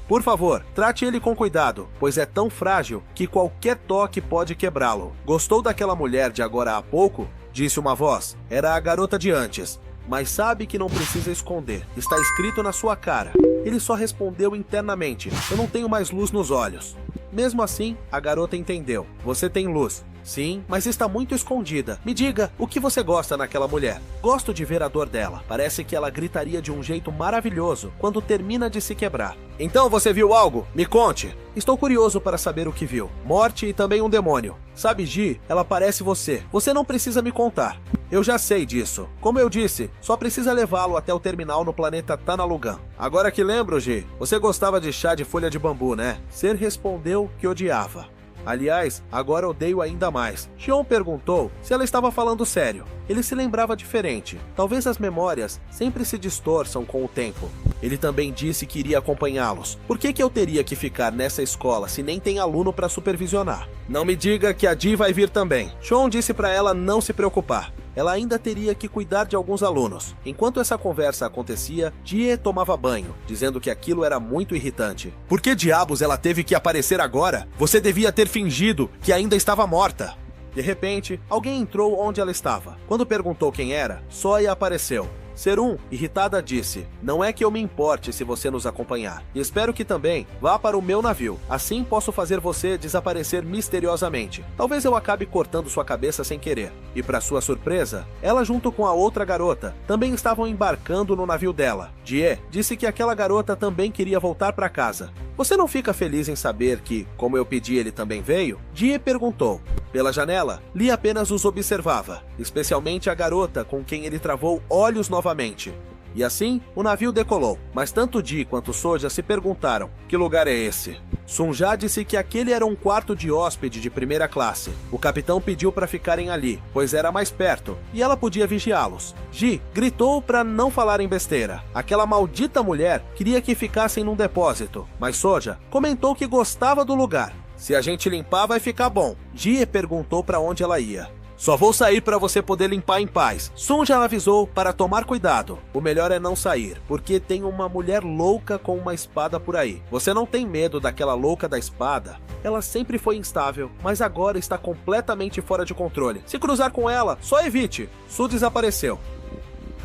Por favor, trate ele com cuidado, pois é tão frágil que qualquer toque pode quebrá-lo. Gostou daquela mulher de agora há pouco? Disse uma voz. Era a garota de antes. Mas sabe que não precisa esconder. Está escrito na sua cara. Ele só respondeu internamente. Eu não tenho mais luz nos olhos. Mesmo assim, a garota entendeu. Você tem luz. Sim, mas está muito escondida. Me diga, o que você gosta naquela mulher? Gosto de ver a dor dela. Parece que ela gritaria de um jeito maravilhoso quando termina de se quebrar. Então você viu algo? Me conte. Estou curioso para saber o que viu. Morte e também um demônio. Sabe, Ji, ela parece você. Você não precisa me contar. Eu já sei disso. Como eu disse, só precisa levá-lo até o terminal no planeta Tanalugan. Agora que lembro, Ji, você gostava de chá de folha de bambu, né? Ser respondeu que odiava. Aliás, agora odeio ainda mais. Xion perguntou se ela estava falando sério. Ele se lembrava diferente. Talvez as memórias sempre se distorçam com o tempo. Ele também disse que iria acompanhá-los. Por que eu teria que ficar nessa escola se nem tem aluno para supervisionar? Não me diga que a Ji vai vir também. Xion disse para ela não se preocupar. Ela ainda teria que cuidar de alguns alunos. Enquanto essa conversa acontecia, Jie tomava banho, dizendo que aquilo era muito irritante. Por que diabos ela teve que aparecer agora? Você devia ter fingido que ainda estava morta. De repente, alguém entrou onde ela estava. Quando perguntou quem era, Soya apareceu. Serum, irritada, disse: não é que eu me importe se você nos acompanhar. E espero que também vá para o meu navio. Assim posso fazer você desaparecer misteriosamente. Talvez eu acabe cortando sua cabeça sem querer. E para sua surpresa, ela junto com a outra garota também estavam embarcando no navio dela. Jie disse que aquela garota também queria voltar para casa. Você não fica feliz em saber que, como eu pedi, ele também veio? Jie perguntou. Pela janela, Lee apenas os observava, especialmente a garota com quem ele travou olhos novamente. E assim, o navio decolou, mas tanto Ji quanto Soja se perguntaram, que lugar é esse? Sunja disse que aquele era um quarto de hóspede de primeira classe. O capitão pediu para ficarem ali, pois era mais perto, e ela podia vigiá-los. Ji gritou para não falarem besteira. Aquela maldita mulher queria que ficassem num depósito, mas Soja comentou que gostava do lugar. Se a gente limpar, vai ficar bom. Ji perguntou para onde ela ia. Só vou sair para você poder limpar em paz. Sun já avisou para tomar cuidado. O melhor é não sair, porque tem uma mulher louca com uma espada por aí. Você não tem medo daquela louca da espada? Ela sempre foi instável, mas agora está completamente fora de controle. Se cruzar com ela, só evite. Su desapareceu.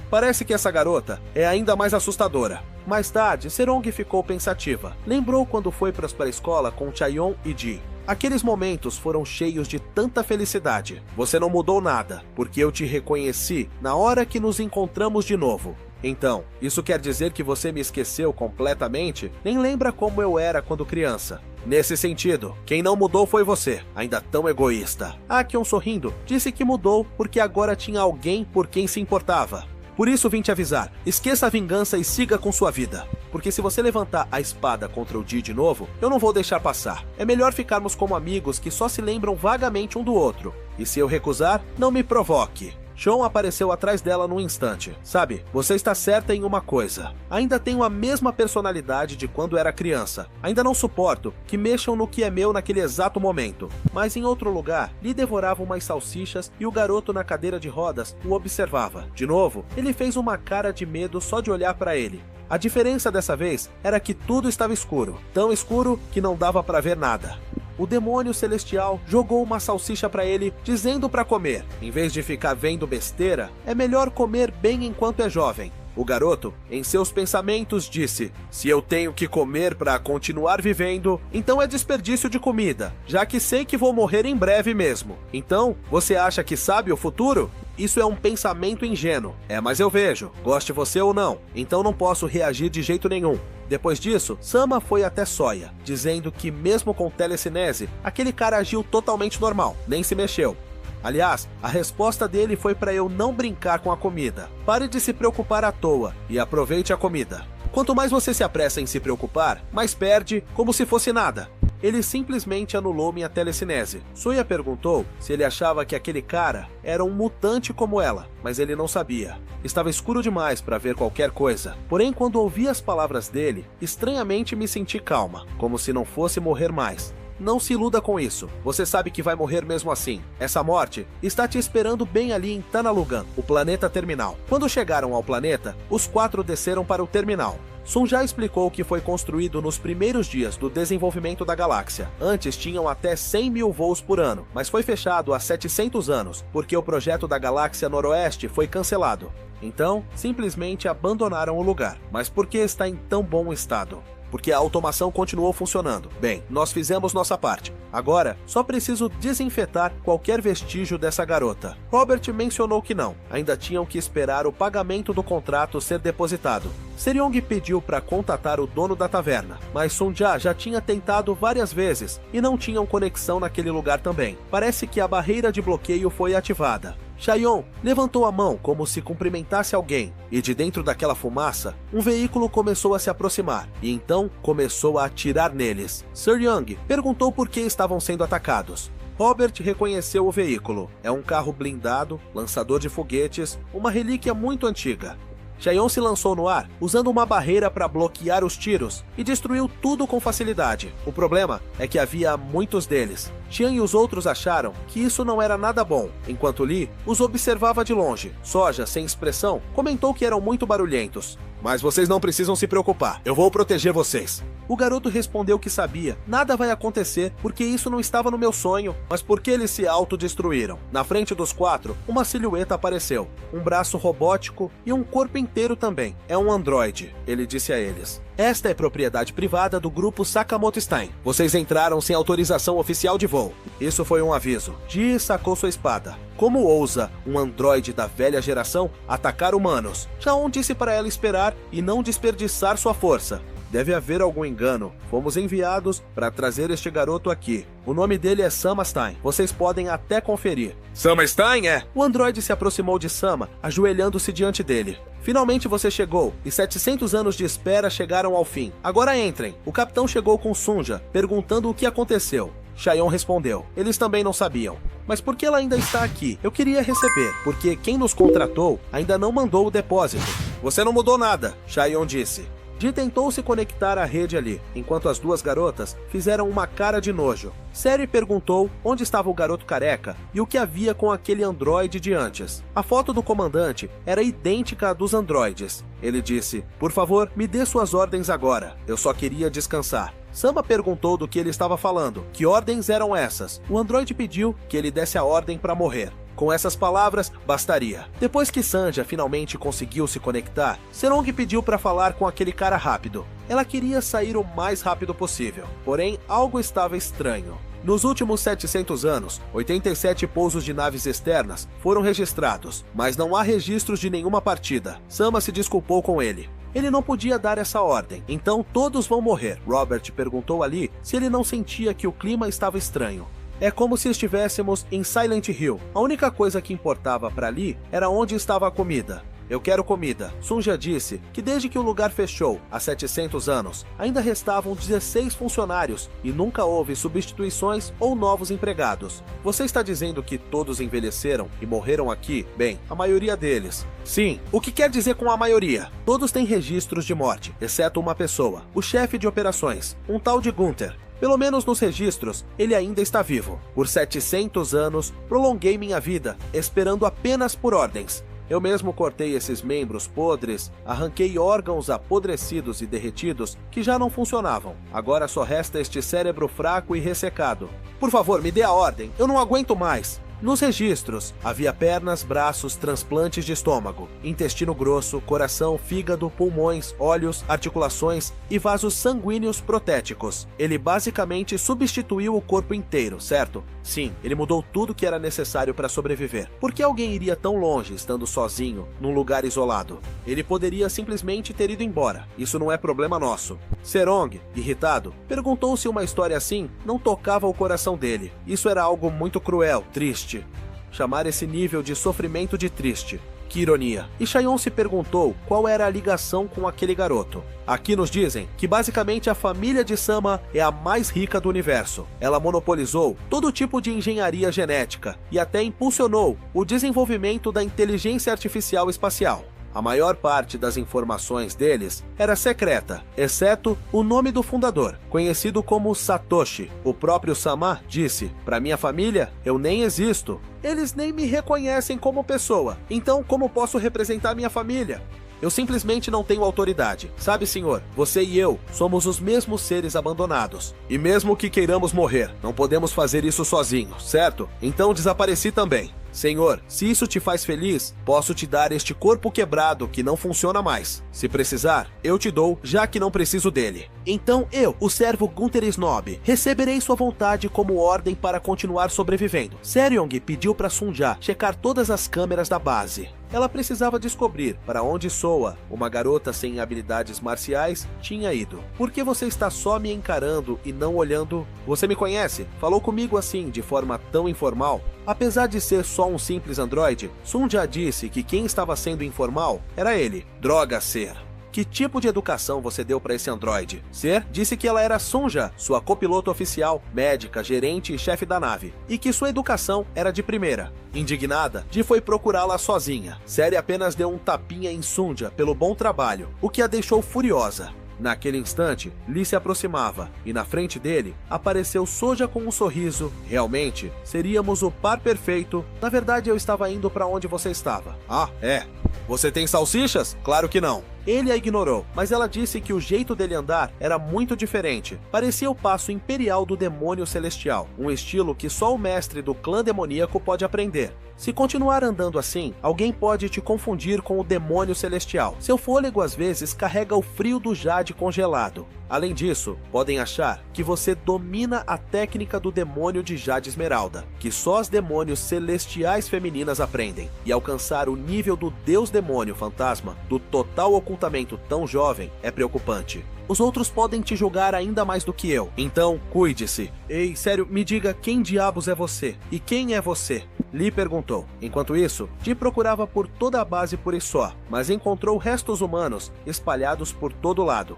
Parece que essa garota é ainda mais assustadora. Mais tarde, Serong ficou pensativa. Lembrou quando foi para a escola com Chaeyoung e Ji. Aqueles momentos foram cheios de tanta felicidade. Você não mudou nada, porque eu te reconheci na hora que nos encontramos de novo. Então, isso quer dizer que você me esqueceu completamente? Nem lembra como eu era quando criança. Nesse sentido, quem não mudou foi você, ainda tão egoísta. Akion, sorrindo, disse que mudou porque agora tinha alguém por quem se importava. Por isso vim te avisar, esqueça a vingança e siga com sua vida. Porque se você levantar a espada contra o Ji de novo, eu não vou deixar passar. É melhor ficarmos como amigos que só se lembram vagamente um do outro. E se eu recusar, não me provoque. Xion apareceu atrás dela num instante. Sabe, você está certa em uma coisa. Ainda tenho a mesma personalidade de quando era criança. Ainda não suporto que mexam no que é meu naquele exato momento. Mas em outro lugar, lhe devoravam umas salsichas e o garoto na cadeira de rodas o observava. De novo, ele fez uma cara de medo só de olhar para ele. A diferença dessa vez era que tudo estava escuro. Tão escuro que não dava para ver nada. O demônio celestial jogou uma salsicha para ele, dizendo para comer. Em vez de ficar vendo besteira, é melhor comer bem enquanto é jovem. O garoto, em seus pensamentos, disse: se eu tenho que comer para continuar vivendo, então é desperdício de comida, já que sei que vou morrer em breve mesmo. Então, você acha que sabe o futuro? Isso é um pensamento ingênuo. Mas eu vejo, goste você ou não, então não posso reagir de jeito nenhum. Depois disso, Sama foi até Soya, dizendo que mesmo com telecinese, aquele cara agiu totalmente normal, nem se mexeu. Aliás, a resposta dele foi para eu não brincar com a comida. Pare de se preocupar à toa e aproveite a comida. Quanto mais você se apressa em se preocupar, mais perde como se fosse nada. Ele simplesmente anulou minha telecinese. Soya perguntou se ele achava que aquele cara era um mutante como ela, mas ele não sabia. Estava escuro demais para ver qualquer coisa. Porém, quando ouvi as palavras dele, estranhamente me senti calma, como se não fosse morrer mais. Não se iluda com isso. Você sabe que vai morrer mesmo assim. Essa morte está te esperando bem ali em Tanalugan, o planeta terminal. Quando chegaram ao planeta, os 4 desceram para o terminal. Sun já explicou que foi construído nos primeiros dias do desenvolvimento da galáxia. Antes tinham até 100 mil voos por ano, mas foi fechado há 700 anos, porque o projeto da galáxia noroeste foi cancelado. Então, simplesmente abandonaram o lugar. Mas por que está em tão bom estado? Porque a automação continuou funcionando. Bem, nós fizemos nossa parte. Agora, só preciso desinfetar qualquer vestígio dessa garota. Robert mencionou que não. Ainda tinham que esperar o pagamento do contrato ser depositado. Seryong pediu para contatar o dono da taverna, mas Sunja já tinha tentado várias vezes e não tinham conexão naquele lugar também. Parece que a barreira de bloqueio foi ativada. Chaeyoung levantou a mão como se cumprimentasse alguém, e de dentro daquela fumaça, um veículo começou a se aproximar, e então começou a atirar neles. Seryong perguntou por que estavam sendo atacados. Robert reconheceu o veículo. É um carro blindado, lançador de foguetes, uma relíquia muito antiga. Chaeyoung se lançou no ar, usando uma barreira para bloquear os tiros, e destruiu tudo com facilidade. O problema é que havia muitos deles. Xian e os outros acharam que isso não era nada bom, enquanto Li os observava de longe. Soja, sem expressão, comentou que eram muito barulhentos. Mas vocês não precisam se preocupar, eu vou proteger vocês. O garoto respondeu que sabia, nada vai acontecer porque isso não estava no meu sonho, mas porque eles se autodestruíram. Na frente dos quatro, uma silhueta apareceu, um braço robótico e um corpo inteiro também. É um androide, ele disse a eles. Esta é propriedade privada do grupo Sakamoto Stein. Vocês entraram sem autorização oficial de voo. Isso foi um aviso. Ji sacou sua espada. Como ousa um androide da velha geração atacar humanos? Chaon disse para ela esperar e não desperdiçar sua força. Deve haver algum engano. Fomos enviados para trazer este garoto aqui. O nome dele é Sama Stein. Vocês podem até conferir. Sama Stein, é? O androide se aproximou de Sama, ajoelhando-se diante dele. Finalmente você chegou, e 700 anos de espera chegaram ao fim. Agora entrem. O capitão chegou com Sunja, perguntando o que aconteceu. Chaeyoung respondeu. Eles também não sabiam. Mas por que ela ainda está aqui? Eu queria receber, porque quem nos contratou ainda não mandou o depósito. Você não mudou nada, Chaeyoung disse. Ji tentou se conectar à rede ali, enquanto as duas garotas fizeram uma cara de nojo. Seri perguntou onde estava o garoto careca e o que havia com aquele androide de antes. A foto do comandante era idêntica à dos androides. Ele disse, por favor, me dê suas ordens agora, eu só queria descansar. Sama perguntou do que ele estava falando. Que ordens eram essas? O androide pediu que ele desse a ordem para morrer. Com essas palavras, bastaria. Depois que Sanja finalmente conseguiu se conectar, Seryong pediu para falar com aquele cara rápido. Ela queria sair o mais rápido possível, porém algo estava estranho. Nos últimos 700 anos, 87 pousos de naves externas foram registrados, mas não há registros de nenhuma partida. Sama se desculpou com ele. Ele não podia dar essa ordem, então todos vão morrer. Robert perguntou ali se ele não sentia que o clima estava estranho. É como se estivéssemos em Silent Hill. A única coisa que importava para ali era onde estava a comida. Eu quero comida. Sunja disse que desde que o lugar fechou, há 700 anos, ainda restavam 16 funcionários e nunca houve substituições ou novos empregados. Você está dizendo que todos envelheceram e morreram aqui? Bem, a maioria deles. Sim, o que quer dizer com a maioria? Todos têm registros de morte, exceto uma pessoa, o chefe de operações, um tal de Gunther. Pelo menos nos registros, ele ainda está vivo. Por 700 anos, prolonguei minha vida, esperando apenas por ordens. Eu mesmo cortei esses membros podres, arranquei órgãos apodrecidos e derretidos que já não funcionavam. Agora só resta este cérebro fraco e ressecado. Por favor, me dê a ordem, eu não aguento mais. Nos registros, havia pernas, braços, transplantes de estômago, intestino grosso, coração, fígado, pulmões, olhos, articulações e vasos sanguíneos protéticos. Ele basicamente substituiu o corpo inteiro, certo? Sim, ele mudou tudo que era necessário para sobreviver. Por que alguém iria tão longe estando sozinho, num lugar isolado? Ele poderia simplesmente ter ido embora. Isso não é problema nosso. Seryong, irritado, perguntou se uma história assim não tocava o coração dele. Isso era algo muito cruel, triste. Chamar esse nível de sofrimento de triste. Que ironia. E Chaeyoung se perguntou qual era a ligação com aquele garoto. Aqui nos dizem que basicamente a família de Sama é a mais rica do universo. Ela monopolizou todo tipo de engenharia genética e até impulsionou o desenvolvimento da inteligência artificial espacial. A maior parte das informações deles era secreta, exceto o nome do fundador, conhecido como Satoshi. O próprio Sama disse, para minha família, eu nem existo. Eles nem me reconhecem como pessoa, então como posso representar minha família? Eu simplesmente não tenho autoridade. Sabe, senhor, você e eu somos os mesmos seres abandonados. E mesmo que queiramos morrer, não podemos fazer isso sozinhos, certo? Então desapareci também. Senhor, se isso te faz feliz, posso te dar este corpo quebrado que não funciona mais. Se precisar, eu te dou, já que não preciso dele. Então eu, o servo Gunther Snob, receberei sua vontade como ordem para continuar sobrevivendo. Seryong pediu para Sunja checar todas as câmeras da base. Ela precisava descobrir para onde Soa, uma garota sem habilidades marciais, tinha ido. Por que você está só me encarando e não olhando? Você me conhece? Falou comigo assim, de forma tão informal? Apesar de ser só um simples androide, Sunja disse que quem estava sendo informal era ele. Droga, Ser. Que tipo de educação você deu para esse androide? Ser disse que ela era Sunja, sua copiloto oficial, médica, gerente e chefe da nave, e que sua educação era de primeira. Indignada, Ji foi procurá-la sozinha. Ser apenas deu um tapinha em Sunja pelo bom trabalho, o que a deixou furiosa. Naquele instante, Lee se aproximava, e na frente dele, apareceu Soja com um sorriso. Realmente, seríamos o par perfeito. Na verdade, eu estava indo para onde você estava. Ah, é. Você tem salsichas? Claro que não. Ele a ignorou, mas ela disse que o jeito dele andar era muito diferente. Parecia o passo imperial do demônio celestial, um estilo que só o mestre do clã demoníaco pode aprender. Se continuar andando assim, alguém pode te confundir com o demônio celestial. Seu fôlego às vezes carrega o frio do jade congelado. Além disso, podem achar que você domina a técnica do demônio de Jade Esmeralda, que só as demônios celestiais femininas aprendem, e alcançar o nível do deus demônio fantasma do total ocultamento tão jovem é preocupante. Os outros podem te julgar ainda mais do que eu, então cuide-se. Ei, sério, me diga quem diabos é você? E quem é você? Lee perguntou. Enquanto isso, Ji procurava por toda a base por isso só, mas encontrou restos humanos espalhados por todo lado.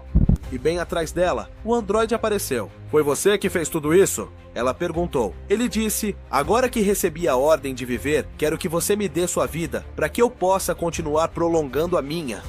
E bem atrás dela, o androide apareceu. Foi você que fez tudo isso? Ela perguntou. Ele disse, agora que recebi a ordem de viver, quero que você me dê sua vida, para que eu possa continuar prolongando a minha.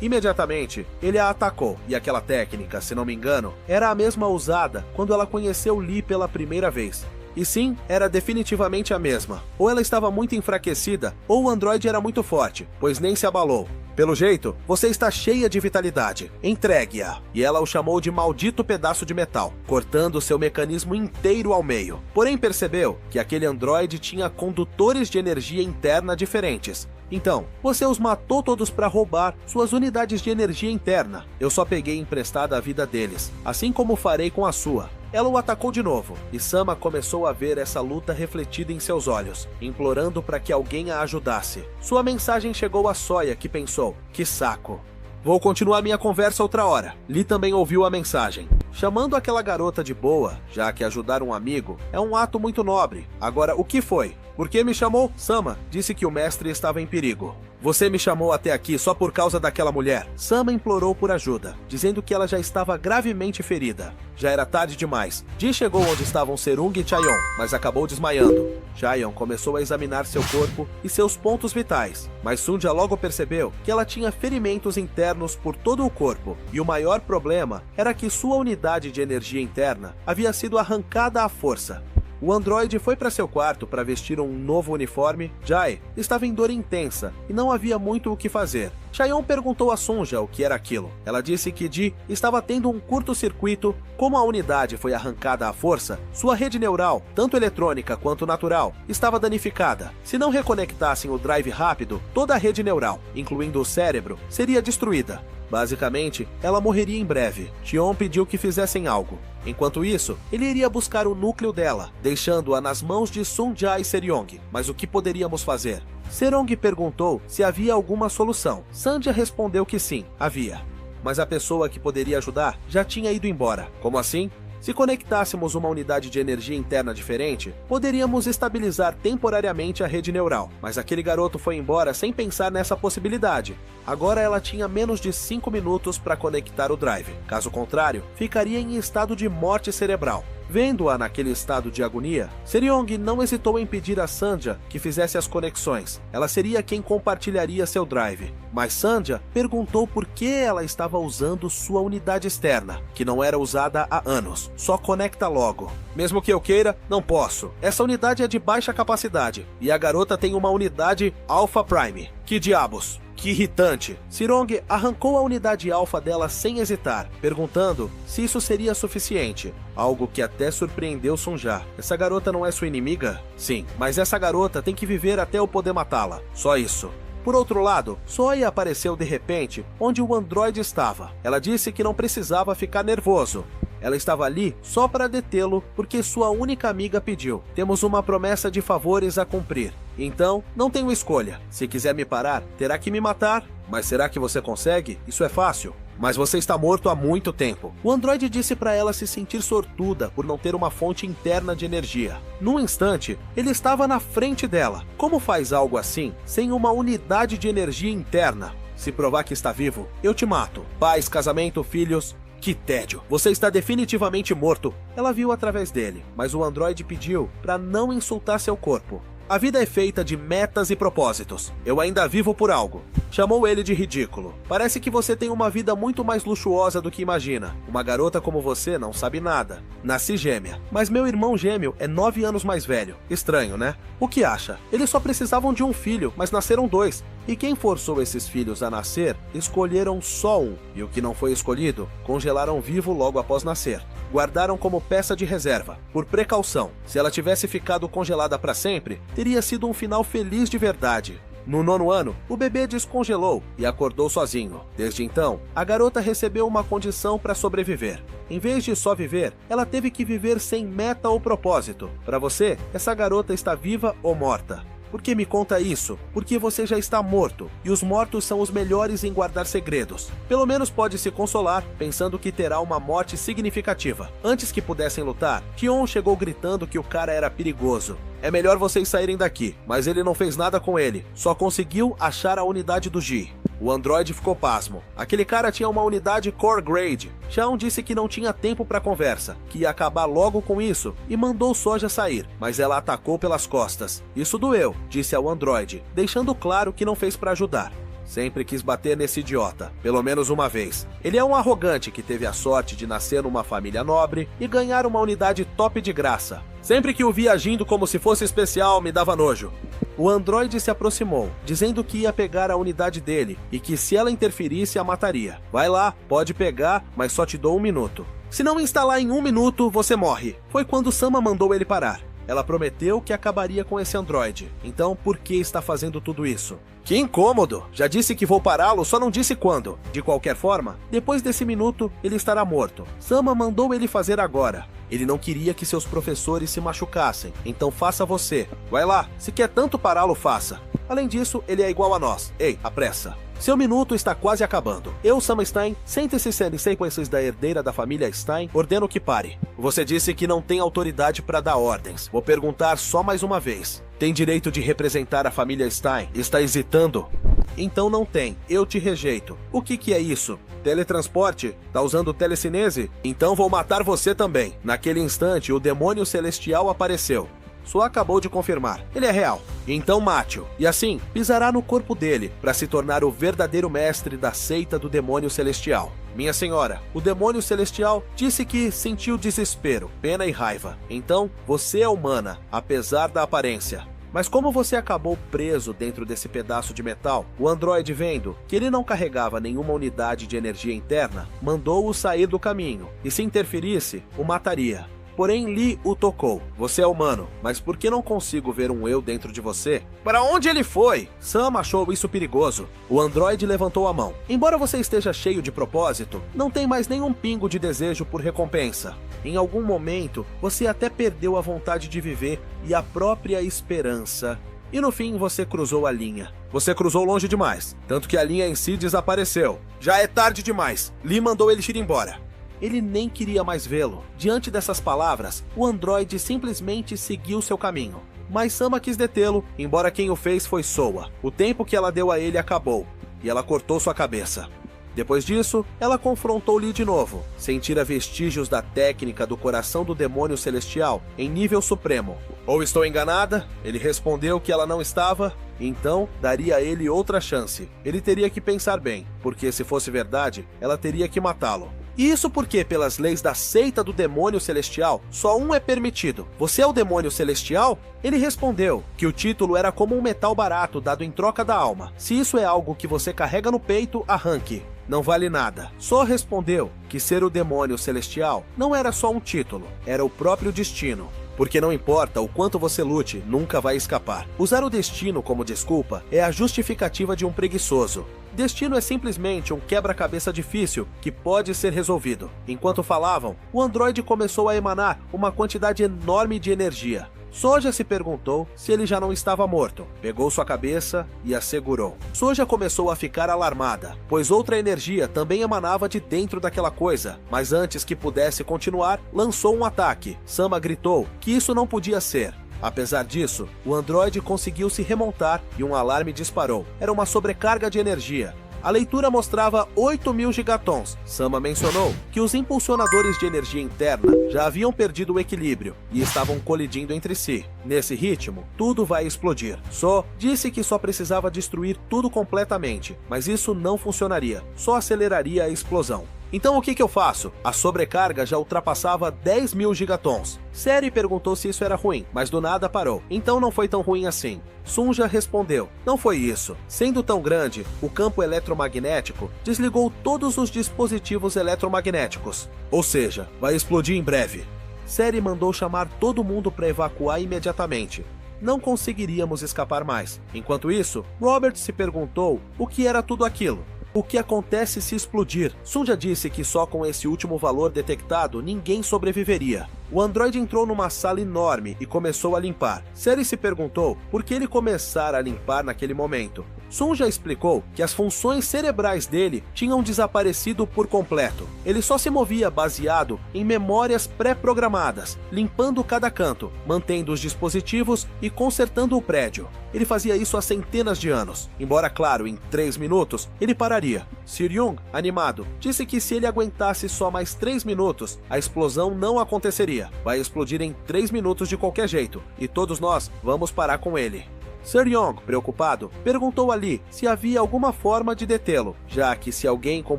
Imediatamente, ele a atacou, e aquela técnica, se não me engano, era a mesma usada quando ela conheceu Lee pela primeira vez. E sim, era definitivamente a mesma. Ou ela estava muito enfraquecida, ou o androide era muito forte, pois nem se abalou. Pelo jeito, você está cheia de vitalidade. Entregue-a. E ela o chamou de maldito pedaço de metal, cortando seu mecanismo inteiro ao meio. Porém percebeu que aquele androide tinha condutores de energia interna diferentes. Então, você os matou todos para roubar suas unidades de energia interna. Eu só peguei emprestada a vida deles, assim como farei com a sua. Ela o atacou de novo, e Sama começou a ver essa luta refletida em seus olhos, implorando para que alguém a ajudasse. Sua mensagem chegou a Soya, que pensou, que saco. Vou continuar minha conversa outra hora. Lee também ouviu a mensagem. Chamando aquela garota de boa, já que ajudar um amigo é um ato muito nobre. Agora, o que foi? Por que me chamou? Sama disse que o mestre estava em perigo. Você me chamou até aqui só por causa daquela mulher. Sama implorou por ajuda, dizendo que ela já estava gravemente ferida. Já era tarde demais. Ji chegou onde estavam Serung e Chaeyoung, mas acabou desmaiando. Chaeyoung começou a examinar seu corpo e seus pontos vitais, mas Sunja logo percebeu que ela tinha ferimentos internos por todo o corpo, e o maior problema era que sua unidade de energia interna havia sido arrancada à força. O androide foi para seu quarto para vestir um novo uniforme. Jai estava em dor intensa e não havia muito o que fazer. Chaeyoung perguntou a Sunja o que era aquilo. Ela disse que Ji estava tendo um curto-circuito. Como a unidade foi arrancada à força, sua rede neural, tanto eletrônica quanto natural, estava danificada. Se não reconectassem o drive rápido, toda a rede neural, incluindo o cérebro, seria destruída. Basicamente, ela morreria em breve. Tion pediu que fizessem algo. Enquanto isso, ele iria buscar o núcleo dela, deixando-a nas mãos de Sunja e Seryong. Mas o que poderíamos fazer? Serong perguntou se havia alguma solução. Sandia respondeu que sim, havia. Mas a pessoa que poderia ajudar já tinha ido embora. Como assim? Se conectássemos uma unidade de energia interna diferente, poderíamos estabilizar temporariamente a rede neural, mas aquele garoto foi embora sem pensar nessa possibilidade. Agora ela tinha menos de 5 minutos para conectar o drive, caso contrário, ficaria em estado de morte cerebral. Vendo-a naquele estado de agonia, Seryong não hesitou em pedir a Sandia que fizesse as conexões. Ela seria quem compartilharia seu drive. Mas Sandia perguntou por que ela estava usando sua unidade externa, que não era usada há anos. Só conecta logo. Mesmo que eu queira, não posso. Essa unidade é de baixa capacidade, e a garota tem uma unidade Alpha Prime. Que diabos? Que irritante! Sirong arrancou a unidade alfa dela sem hesitar, perguntando se isso seria suficiente. Algo que até surpreendeu Sunja. Essa garota não é sua inimiga? Sim, mas essa garota tem que viver até eu poder matá-la. Só isso. Por outro lado, Soya apareceu de repente onde o androide estava. Ela disse que não precisava ficar nervoso. Ela estava ali só para detê-lo porque sua única amiga pediu. Temos uma promessa de favores a cumprir. Então, não tenho escolha. Se quiser me parar, terá que me matar. Mas será que você consegue? Isso é fácil. Mas você está morto há muito tempo. O androide disse para ela se sentir sortuda por não ter uma fonte interna de energia. Num instante, ele estava na frente dela. Como faz algo assim sem uma unidade de energia interna? Se provar que está vivo, eu te mato. Paz, casamento, filhos... Que tédio. Você está definitivamente morto. Ela viu através dele, mas o androide pediu para não insultar seu corpo. A vida é feita de metas e propósitos. Eu ainda vivo por algo. Chamou ele de ridículo. Parece que você tem uma vida muito mais luxuosa do que imagina. Uma garota como você não sabe nada. Nasci gêmea, mas meu irmão gêmeo é 9 anos mais velho. Estranho, né? O que acha? Eles só precisavam de um filho, mas nasceram 2. E quem forçou esses filhos a nascer, escolheram só um. E o que não foi escolhido, congelaram vivo logo após nascer. Guardaram como peça de reserva, por precaução. Se ela tivesse ficado congelada para sempre, teria sido um final feliz de verdade. No 9º ano, o bebê descongelou e acordou sozinho. Desde então, a garota recebeu uma condição para sobreviver. Em vez de só viver, ela teve que viver sem meta ou propósito. Para você, essa garota está viva ou morta? Por que me conta isso? Porque você já está morto, e os mortos são os melhores em guardar segredos. Pelo menos pode se consolar, pensando que terá uma morte significativa. Antes que pudessem lutar, Tion chegou gritando que o cara era perigoso. É melhor vocês saírem daqui, mas ele não fez nada com ele, só conseguiu achar a unidade do Ji. O androide ficou pasmo. Aquele cara tinha uma unidade Core Grade. Xiao disse que não tinha tempo para conversa, que ia acabar logo com isso, e mandou Soja sair, mas ela atacou pelas costas. Isso doeu, disse ao androide, deixando claro que não fez para ajudar. Sempre quis bater nesse idiota, pelo menos uma vez. Ele é um arrogante que teve a sorte de nascer numa família nobre e ganhar uma unidade top de graça. Sempre que o vi agindo como se fosse especial, me dava nojo. O androide se aproximou, dizendo que ia pegar a unidade dele e que se ela interferisse, a mataria. Vai lá, pode pegar, mas só te dou 1 minuto. Se não instalar em 1 minuto, você morre. Foi quando Sama mandou ele parar. Ela prometeu que acabaria com esse androide. Então, por que está fazendo tudo isso? Que incômodo! Já disse que vou pará-lo, só não disse quando. De qualquer forma, depois desse minuto, ele estará morto. Sama mandou ele fazer agora. Ele não queria que seus professores se machucassem, então faça você. Vai lá, se quer tanto pará-lo, faça. Além disso, ele é igual a nós. Ei, apressa. Seu minuto está quase acabando. Eu, Sama Stein, sente-se sendo sequências da herdeira da família Stein, ordeno que pare. Você disse que não tem autoridade para dar ordens. Vou perguntar só mais uma vez. Tem direito de representar a família Stein? Está hesitando? Então não tem. Eu te rejeito. O que é isso? Teletransporte? Tá usando telecinese? Então vou matar você também. Naquele instante, o demônio celestial apareceu. Só acabou de confirmar. Ele é real. Então mate-o. E assim, pisará no corpo dele, para se tornar o verdadeiro mestre da seita do demônio celestial. Minha senhora, o demônio celestial disse que sentiu desespero, pena e raiva. Então, você é humana, apesar da aparência. Mas como você acabou preso dentro desse pedaço de metal, o androide, vendo que ele não carregava nenhuma unidade de energia interna, mandou-o sair do caminho, e se interferisse, o mataria. Porém, Lee o tocou. Você é humano, mas por que não consigo ver um eu dentro de você? Para onde ele foi? Sam achou isso perigoso. O androide levantou a mão. Embora você esteja cheio de propósito, não tem mais nenhum pingo de desejo por recompensa. Em algum momento, você até perdeu a vontade de viver e a própria esperança. E no fim, você cruzou a linha. Você cruzou longe demais, tanto que a linha em si desapareceu. Já é tarde demais. Lee mandou ele ir embora. Ele nem queria mais vê-lo. Diante dessas palavras, o androide simplesmente seguiu seu caminho. Mas Sama quis detê-lo, embora quem o fez foi Soa. O tempo que ela deu a ele acabou, e ela cortou sua cabeça. Depois disso, ela confrontou Lee de novo. Sentira vestígios da técnica do coração do demônio celestial em nível supremo. Ou estou enganada? Ele respondeu que ela não estava. Então, daria a ele outra chance. Ele teria que pensar bem, porque se fosse verdade, ela teria que matá-lo. E isso porque, pelas leis da seita do demônio celestial, só um é permitido. Você é o demônio celestial? Ele respondeu que o título era como um metal barato dado em troca da alma. Se isso é algo que você carrega no peito, arranque. Não vale nada. Só respondeu que ser o demônio celestial não era só um título, era o próprio destino. Porque não importa o quanto você lute, nunca vai escapar. Usar o destino como desculpa é a justificativa de um preguiçoso. Destino é simplesmente um quebra-cabeça difícil que pode ser resolvido. Enquanto falavam, o androide começou a emanar uma quantidade enorme de energia. Soja se perguntou se ele já não estava morto. Pegou sua cabeça e a segurou. Soja começou a ficar alarmada, pois outra energia também emanava de dentro daquela coisa. Mas antes que pudesse continuar, lançou um ataque. Sama gritou que isso não podia ser. Apesar disso, o androide conseguiu se remontar e um alarme disparou. Era uma sobrecarga de energia. A leitura mostrava 8.000 gigatons. Sama mencionou que os impulsionadores de energia interna já haviam perdido o equilíbrio e estavam colidindo entre si. Nesse ritmo, tudo vai explodir. So disse que só precisava destruir tudo completamente, mas isso não funcionaria, só aceleraria a explosão. Então o que eu faço? A sobrecarga já ultrapassava 10.000 gigatons. Seri perguntou se isso era ruim, mas do nada parou. Então não foi tão ruim assim. Sunja respondeu, não foi isso. Sendo tão grande, o campo eletromagnético desligou todos os dispositivos eletromagnéticos. Ou seja, vai explodir em breve. Seri mandou chamar todo mundo para evacuar imediatamente. Não conseguiríamos escapar mais. Enquanto isso, Robert se perguntou o que era tudo aquilo. O que acontece se explodir? Sunja disse que só com esse último valor detectado ninguém sobreviveria. O androide entrou numa sala enorme e começou a limpar. Seri se perguntou por que ele começara a limpar naquele momento. Sunja explicou que as funções cerebrais dele tinham desaparecido por completo. Ele só se movia baseado em memórias pré-programadas, limpando cada canto, mantendo os dispositivos e consertando o prédio. Ele fazia isso há centenas de anos. Embora, claro, em 3 minutos, ele pararia. Sir-Yung, animado, disse que se ele aguentasse só mais 3 minutos, a explosão não aconteceria. Vai explodir em 3 minutos de qualquer jeito, e todos nós vamos parar com ele. Sir-Yung, preocupado, perguntou a Lee se havia alguma forma de detê-lo, já que se alguém com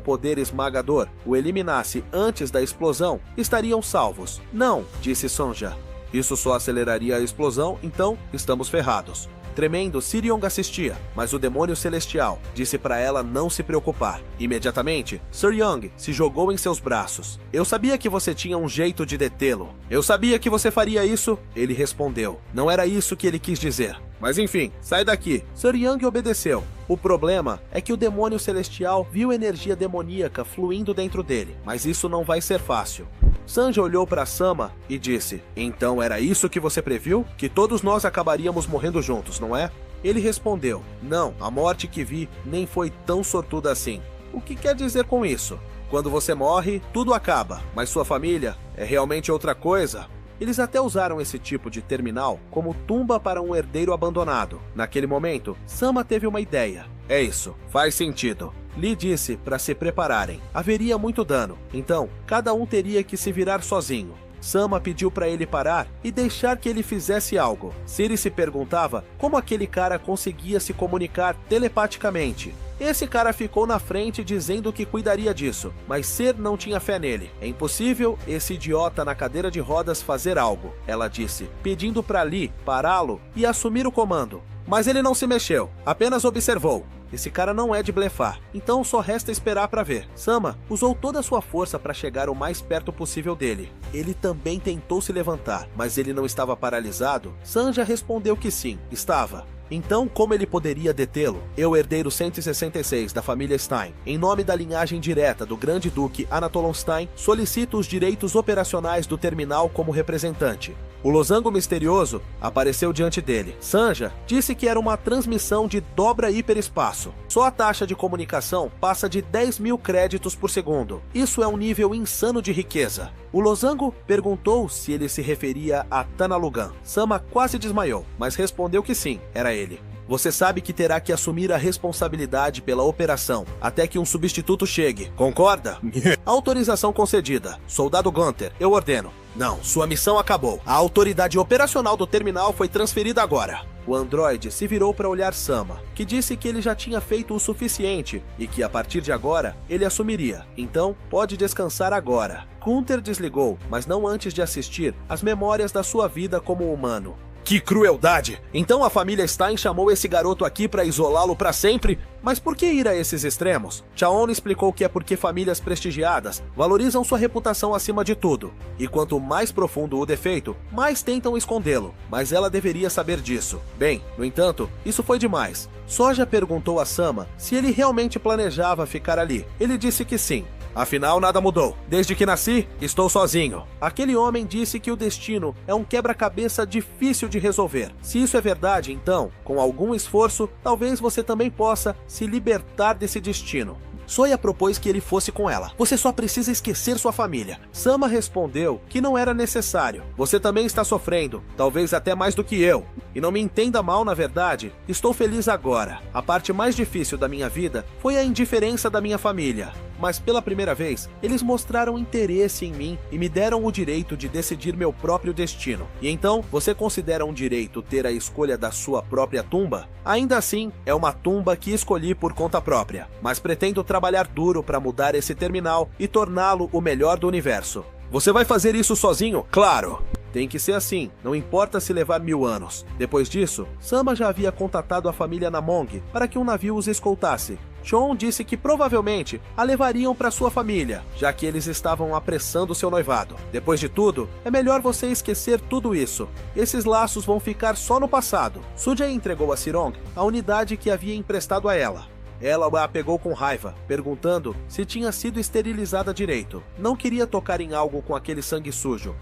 poder esmagador o eliminasse antes da explosão, estariam salvos. Não, disse Sonja. Isso só aceleraria a explosão, então estamos ferrados. Tremendo, Sir-Yung assistia, mas o demônio celestial disse para ela não se preocupar. Imediatamente, Sir-Yung se jogou em seus braços. Eu sabia que você tinha um jeito de detê-lo. Eu sabia que você faria isso, ele respondeu. Não era isso que ele quis dizer. Mas enfim, sai daqui. Sir-Yung obedeceu. O problema é que o demônio celestial viu energia demoníaca fluindo dentro dele, mas isso não vai ser fácil. Sanji olhou para Sama e disse, então era isso que você previu? Que todos nós acabaríamos morrendo juntos, não é? Ele respondeu, não, a morte que vi nem foi tão sortuda assim. O que quer dizer com isso? Quando você morre, tudo acaba, mas sua família é realmente outra coisa. Eles até usaram esse tipo de terminal como tumba para um herdeiro abandonado. Naquele momento, Sama teve uma ideia. É isso, faz sentido. Lee disse para se prepararem. Haveria muito dano, então cada um teria que se virar sozinho. Sama pediu para ele parar e deixar que ele fizesse algo. Siri se perguntava como aquele cara conseguia se comunicar telepaticamente. Esse cara ficou na frente dizendo que cuidaria disso, mas Ser não tinha fé nele. É impossível esse idiota na cadeira de rodas fazer algo, ela disse, pedindo para Lee pará-lo e assumir o comando. Mas ele não se mexeu, apenas observou. Esse cara não é de blefar, então só resta esperar para ver. Sama usou toda a sua força para chegar o mais perto possível dele. Ele também tentou se levantar, mas ele não estava paralisado? Sanja respondeu que sim, estava. Então, como ele poderia detê-lo? Eu, herdeiro 166 da família Stein, em nome da linhagem direta do Grande Duque Anatolon Stein, solicito os direitos operacionais do terminal como representante. O losango misterioso apareceu diante dele. Sanja disse que era uma transmissão de dobra hiperespaço. Só a taxa de comunicação passa de 10.000 créditos por segundo. Isso é um nível insano de riqueza. O losango perguntou se ele se referia a Tanalugan. Sama quase desmaiou, mas respondeu que sim, era ele. você sabe que terá que assumir a responsabilidade pela operação até que um substituto chegue. Concorda? Autorização concedida. Soldado Gunter, eu ordeno. Não, sua missão acabou. A autoridade operacional do terminal foi transferida agora. O androide se virou para olhar Sama, que disse que ele já tinha feito o suficiente e que a partir de agora ele assumiria. Então, pode descansar agora. Gunter desligou, mas não antes de assistir às memórias da sua vida como humano. Que crueldade! Então a família Stein chamou esse garoto aqui para isolá-lo para sempre? Mas por que ir a esses extremos? Chaon explicou que é porque famílias prestigiadas valorizam sua reputação acima de tudo. E quanto mais profundo o defeito, mais tentam escondê-lo. Mas ela deveria saber disso. Bem, no entanto, isso foi demais. Soja perguntou a Sama se ele realmente planejava ficar ali. Ele disse que sim. Afinal, nada mudou. Desde que nasci, estou sozinho. Aquele homem disse que o destino é um quebra-cabeça difícil de resolver. Se isso é verdade, então, com algum esforço, talvez você também possa se libertar desse destino. Soya propôs que ele fosse com ela. Você só precisa esquecer sua família. Sama respondeu que não era necessário. Você também está sofrendo, talvez até mais do que eu. E não me entenda mal, na verdade, estou feliz agora. A parte mais difícil da minha vida foi a indiferença da minha família. Mas pela primeira vez, eles mostraram interesse em mim e me deram o direito de decidir meu próprio destino. E então, você considera um direito ter a escolha da sua própria tumba? Ainda assim, é uma tumba que escolhi por conta própria, mas pretendo trabalhar duro para mudar esse terminal e torná-lo o melhor do universo. Você vai fazer isso sozinho? Claro! Tem que ser assim, não importa se levar 1000 anos. Depois disso, Sama já havia contatado a família Namong para que um navio os escoltasse. Chon disse que provavelmente a levariam para sua família, já que eles estavam apressando seu noivado. Depois de tudo, é melhor você esquecer tudo isso. Esses laços vão ficar só no passado. Suja entregou a Sirong a unidade que havia emprestado a ela. Ela a pegou com raiva, perguntando se tinha sido esterilizada direito. Não queria tocar em algo com aquele sangue sujo.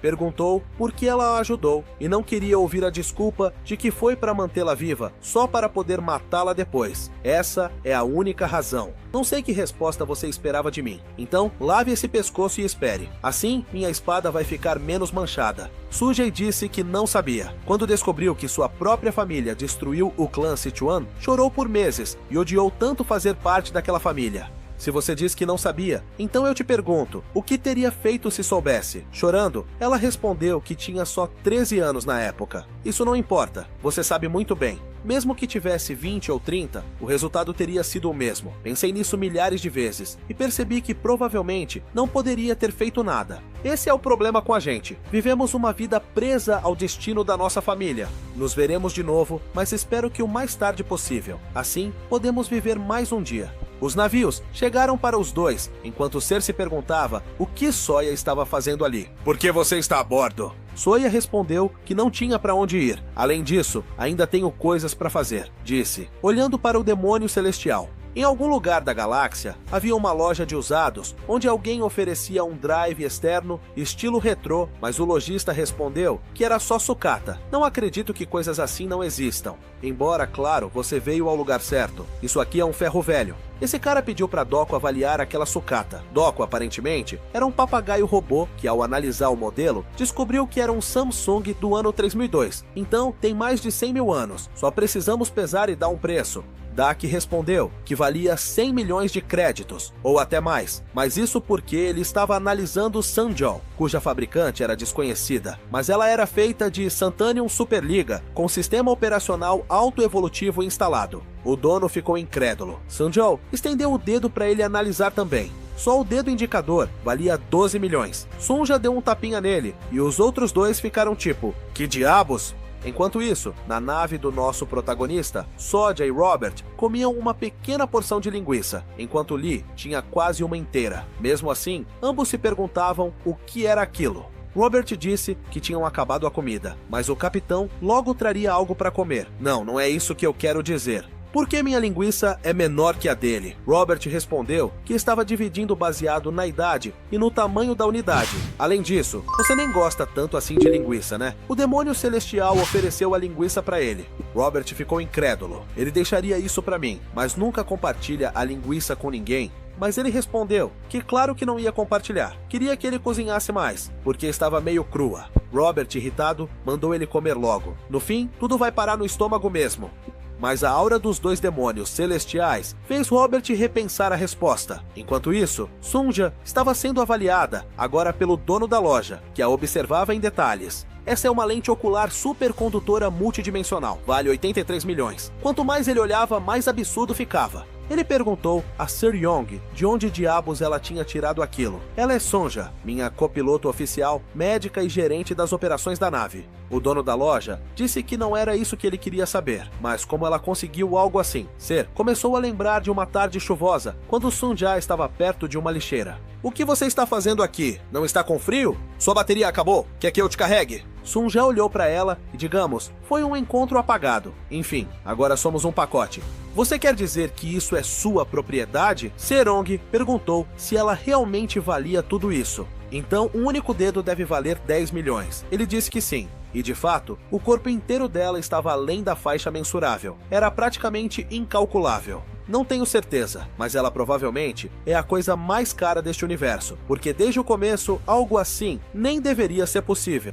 Perguntou por que ela a ajudou e não queria ouvir a desculpa de que foi para mantê-la viva, só para poder matá-la depois. Essa é a única razão. Não sei que resposta você esperava de mim. Então, lave esse pescoço e espere. Assim, minha espada vai ficar menos manchada. Sujei disse que não sabia. Quando descobriu que sua própria família destruiu o clã Sichuan, chorou por meses e odiou tanto fazer parte daquela família. Se você diz que não sabia, então eu te pergunto, o que teria feito se soubesse? Chorando, ela respondeu que tinha só 13 anos na época. Isso não importa, você sabe muito bem. Mesmo que tivesse 20 ou 30, o resultado teria sido o mesmo. Pensei nisso milhares de vezes e percebi que provavelmente não poderia ter feito nada. Esse é o problema com a gente. Vivemos uma vida presa ao destino da nossa família. Nos veremos de novo, mas espero que o mais tarde possível. Assim, podemos viver mais um dia. Os navios chegaram para os dois, enquanto Cersei perguntava o que Soya estava fazendo ali. Por que você está a bordo? Soya respondeu que não tinha para onde ir. Além disso, ainda tenho coisas para fazer, disse, olhando para o demônio celestial. Em algum lugar da galáxia, havia uma loja de usados, onde alguém oferecia um drive externo, estilo retrô, mas o lojista respondeu que era só sucata. Não acredito que coisas assim não existam. Embora, claro, você veio ao lugar certo. Isso aqui é um ferro velho. Esse cara pediu para Doko avaliar aquela sucata. Doko, aparentemente, era um papagaio robô que, ao analisar o modelo, descobriu que era um Samsung do ano 3002. Então, tem mais de 100 mil anos. Só precisamos pesar e dar um preço. Dak respondeu que valia 100 milhões de créditos, ou até mais, mas isso porque ele estava analisando Sanjol, cuja fabricante era desconhecida, mas ela era feita de Santanium Superliga, com sistema operacional autoevolutivo instalado. O dono ficou incrédulo. Sanjol estendeu o dedo para ele analisar também. Só o dedo indicador valia 12 milhões. Sun já deu um tapinha nele, e os outros dois ficaram tipo, que diabos? Enquanto isso, na nave do nosso protagonista, Soja e Robert comiam uma pequena porção de linguiça, enquanto Lee tinha quase uma inteira. Mesmo assim, ambos se perguntavam o que era aquilo. Robert disse que tinham acabado a comida, mas o capitão logo traria algo para comer. Não é isso que eu quero dizer. Por que minha linguiça é menor que a dele? Robert respondeu que estava dividindo baseado na idade e no tamanho da unidade. Além disso, você nem gosta tanto assim de linguiça, né? O demônio celestial ofereceu a linguiça para ele. Robert ficou incrédulo. Ele deixaria isso para mim, mas nunca compartilha a linguiça com ninguém. Mas ele respondeu que claro que não ia compartilhar. Queria que ele cozinhasse mais, porque estava meio crua. Robert, irritado, mandou ele comer logo. No fim, tudo vai parar no estômago mesmo. mas a aura dos dois demônios celestiais fez Robert repensar a resposta. Enquanto isso, Sunja estava sendo avaliada, agora pelo dono da loja, que a observava em detalhes. Essa é uma lente ocular supercondutora multidimensional, vale 83 milhões. Quanto mais ele olhava, mais absurdo ficava. Ele perguntou a Sir Yong de onde diabos ela tinha tirado aquilo. Ela é Sonja, minha copiloto oficial, médica e gerente das operações da nave. O dono da loja disse que não era isso que ele queria saber, mas como ela conseguiu algo assim. Sir começou a lembrar de uma tarde chuvosa, quando Sunja estava perto de uma lixeira. O que você está fazendo aqui? Não está com frio? Sua bateria acabou? Quer que eu te carregue? Sunja olhou para ela e, digamos, foi um encontro apagado. Enfim, agora somos um pacote. Você quer dizer que isso é sua propriedade? Serong perguntou se ela realmente valia tudo isso. Então, um único dedo deve valer 10 milhões. Ele disse que sim. E de fato, o corpo inteiro dela estava além da faixa mensurável. Era praticamente incalculável. Não tenho certeza, mas ela provavelmente é a coisa mais cara deste universo, porque desde o começo, algo assim nem deveria ser possível.